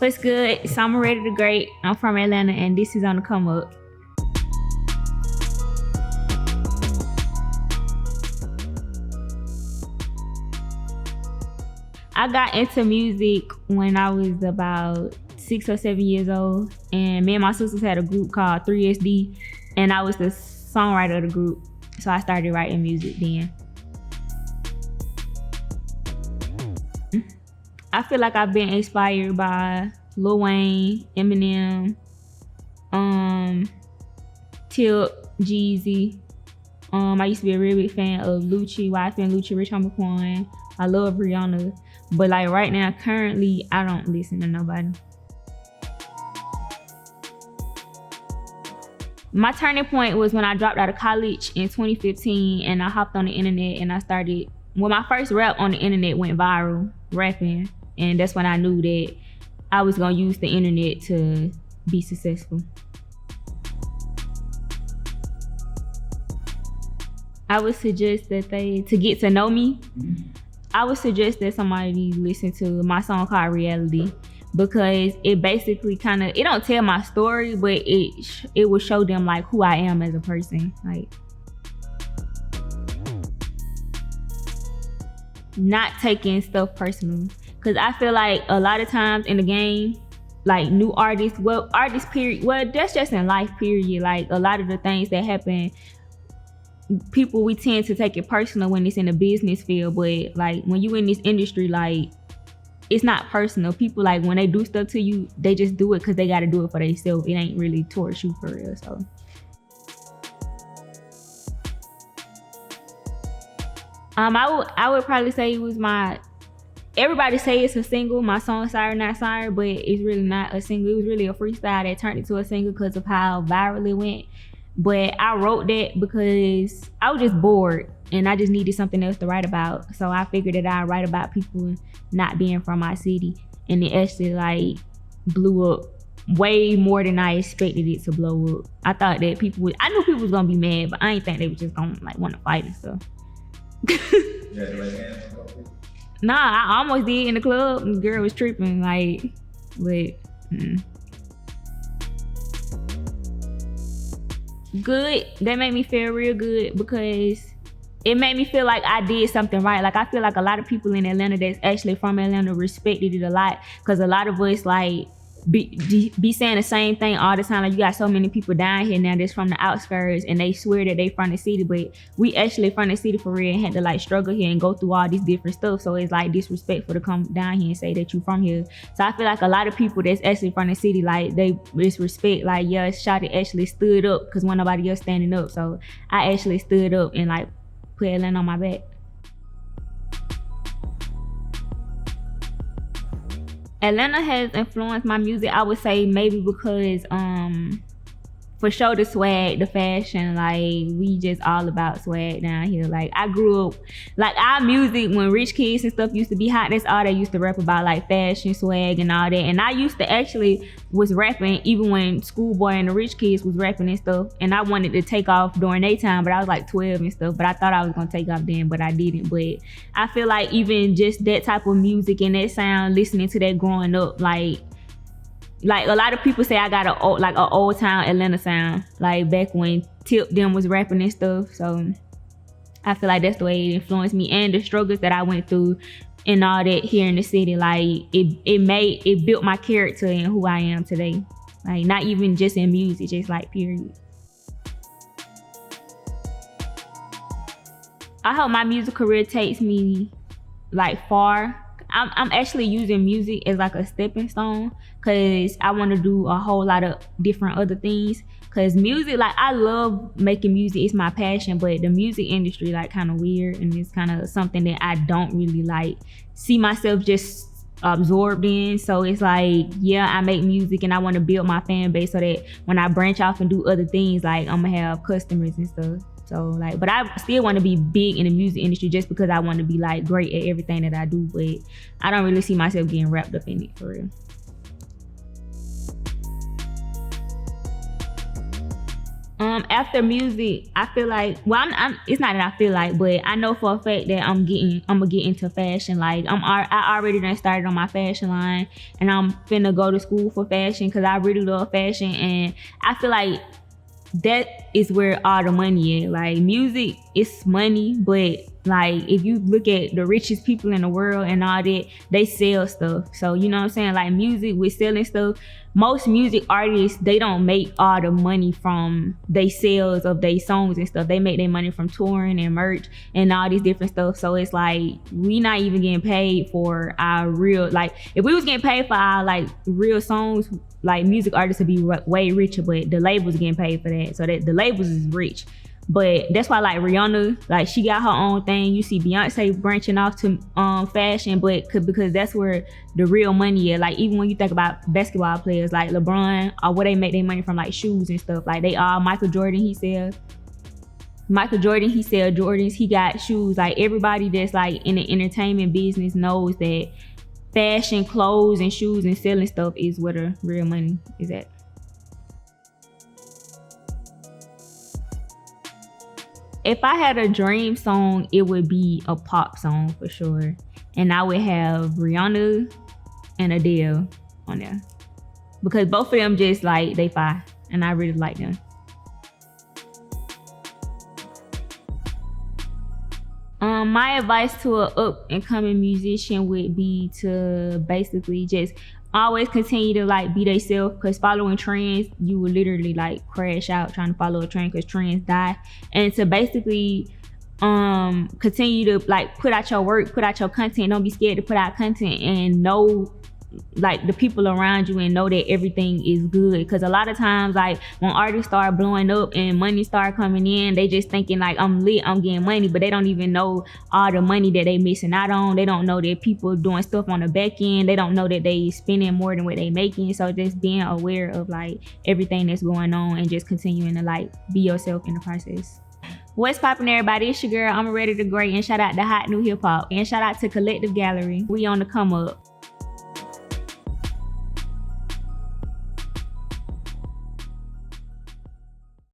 What's good? It's Omerettà the Great. I'm from Atlanta, and this is On the Come Up. I got into music when I was about 6 or 7 years old, and me and my sisters had a group called 3SD, and I was the songwriter of the group, so I started writing music then. I feel like I've been inspired by Lil Wayne, Eminem, Tip, Jeezy. I used to be a real big fan of Lucci, YF and Lucci, Rich Homie Quan. I love Rihanna, but like right now, currently, I don't listen to nobody. My turning point was when I dropped out of college in 2015, and I hopped on the internet and I started. Well, my first rap on the internet went viral, rapping. And that's when I knew that I was gonna use the internet to be successful. I would suggest that to get to know me, I would suggest that somebody listen to my song called Reality, because it basically it don't tell my story, but it will show them like who I am as a person. Like, not taking stuff personal. Cause I feel like a lot of times in the game, like new artists, period, that's just in life period. Like a lot of the things that happen, we tend to take it personal when it's in the business field. But like when you in this industry, like it's not personal. People, like when they do stuff to you, they just do it cause they gotta do it for themselves. It ain't really towards you for real, so. I would probably say it was everybody say it's a single, my song Sorry Not Sorry, but it's really not a single. It was really a freestyle that turned into a single because of how viral it went. But I wrote that because I was just bored and I just needed something else to write about. So I figured that I'd write about people not being from my city, and it actually like blew up way more than I expected it to blow up. I thought that I knew people was gonna be mad, but I ain't think they was just gonna like want to fight and stuff. Nah, I almost did in the club. The girl was tripping, like, but good. That made me feel real good because it made me feel like I did something right. Like I feel like a lot of people in Atlanta that's actually from Atlanta respected it a lot, because a lot of us like be saying the same thing all the time. Like you got so many people down here now that's from the outskirts and they swear that they from the city, but we actually from the city for real and had to like struggle here and go through all this different stuff. So it's like disrespectful to come down here and say that you from here. So I feel like a lot of people that's actually from the city, like they disrespect, like yeah, Shawty actually stood up because when nobody else standing up. So I actually stood up and like put Atlanta on my back. Atlanta has influenced my music, I would say maybe because for sure the swag, the fashion, like we just all about swag down here. Like I grew up, like our music when rich kids and stuff used to be hot, that's all they used to rap about, like fashion, swag and all that. And I used to actually was rapping even when Schoolboy and the Rich Kids was rapping and stuff. And I wanted to take off during their time, but I was like 12 and stuff. But I thought I was gonna take off then, but I didn't. But I feel like even just that type of music and that sound, listening to that growing up, like a lot of people say I got an old town Atlanta sound, like back when Tip them was rapping and stuff. So I feel like that's the way it influenced me, and the struggles that I went through and all that here in the city. Like it built my character and who I am today. Like not even just in music, just like period. I hope my music career takes me like far. I'm actually using music as like a stepping stone, because I want to do a whole lot of different other things. Because music, like I love making music, it's my passion, but the music industry like kind of weird, and it's kind of something that I don't really like see myself just absorbed in. So it's like, yeah, I make music and I want to build my fan base so that when I branch off and do other things, like I'm gonna have customers and stuff. So like, but I still want to be big in the music industry just because I want to be like great at everything that I do, but I don't really see myself getting wrapped up in it for real. After music, I feel like, well, it's not that I feel like, but I know for a fact that I'm gonna get into fashion. Like I already done started on my fashion line, and I'm finna go to school for fashion because I really love fashion, and I feel like that is where all the money is. Like music is money, but like if you look at the richest people in the world and all that, they sell stuff. So you know what I'm saying? Like music with selling stuff, most music artists, they don't make all the money from they sales of their songs and stuff. They make their money from touring and merch and all these different stuff. So it's like we not even getting paid for our real, like if we was getting paid for our like real songs, like music artists would be way richer, but the labels getting paid for that. So that the labels is rich. But that's why like Rihanna, like she got her own thing. You see Beyonce branching off to fashion, but because that's where the real money is. Like even when you think about basketball players like LeBron, or where they make their money from, like shoes and stuff. Like they are Michael Jordan, he sells Jordans, he got shoes. Like everybody that's like in the entertainment business knows that fashion, clothes and shoes and selling stuff is where the real money is at. If I had a dream song, it would be a pop song for sure. And I would have Rihanna and Adele on there. Because both of them just like, they fire. And I really like them. My advice to an up and coming musician would be to basically just always continue to like be themselves, because following trends, you will literally like crash out trying to follow a trend because trends die. And to basically continue to like put out your work, put out your content. Don't be scared to put out content, and know like the people around you and know that everything is good. Because a lot of times like when artists start blowing up and money start coming in, they just thinking like I'm lit, I'm getting money, but they don't even know all the money that they missing out on. They don't know that people doing stuff on the back end. They don't know that they spending more than what they making. So just being aware of like everything that's going on and just continuing to like be yourself in the process. What's poppin', everybody? It's your girl Omerettà the Great, and shout out to HotNewHipHop, and shout out to Collective Gallery. We on the come up.